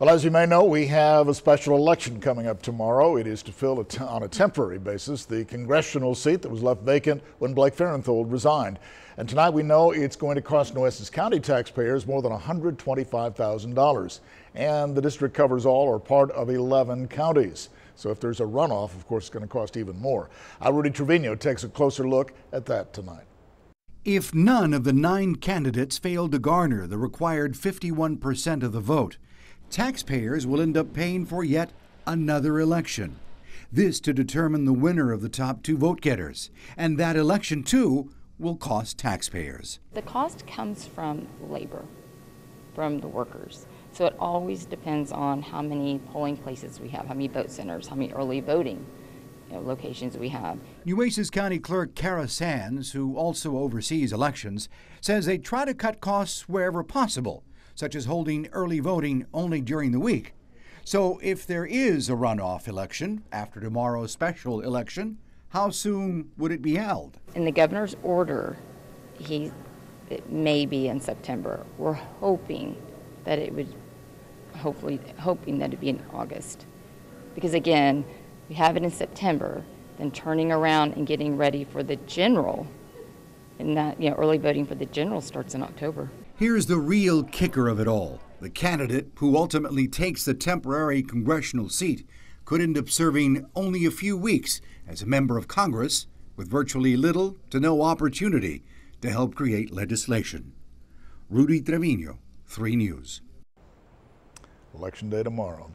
Well, as you may know, we have a special election coming up tomorrow. It is to fill on a temporary basis the congressional seat that was left vacant when Blake Farenthold resigned. And tonight we know it's going to cost Nueces County taxpayers more than $125,000. And the district covers all or part of 11 counties. So if there's a runoff, of course, it's going to cost even more. Rudy Trevino takes a closer look at that tonight. If none of the 9 candidates fail to garner the required 51% of the vote, taxpayers will end up paying for yet another election. This to determine the winner of the top 2 vote-getters. And that election, too, will cost taxpayers. The cost comes from labor, from the workers. So it always depends on how many polling places we have, how many vote centers, how many early voting locations we have. Nueces County Clerk Kara Sands, who also oversees elections, says they try to cut costs wherever possible, such as holding early voting only during the week. So if there is a runoff election after tomorrow's special election, how soon would it be held? In the governor's order, it may be in September. We're hoping that it would, hoping that it'd be in August. Because again, we have it in September, then turning around and getting ready for the general, and that, early voting for the general starts in October. Here's the real kicker of it all. The candidate who ultimately takes the temporary congressional seat could end up serving only a few weeks as a member of Congress with virtually little to no opportunity to help create legislation. Rudy Trevino, 3 News. Election day tomorrow.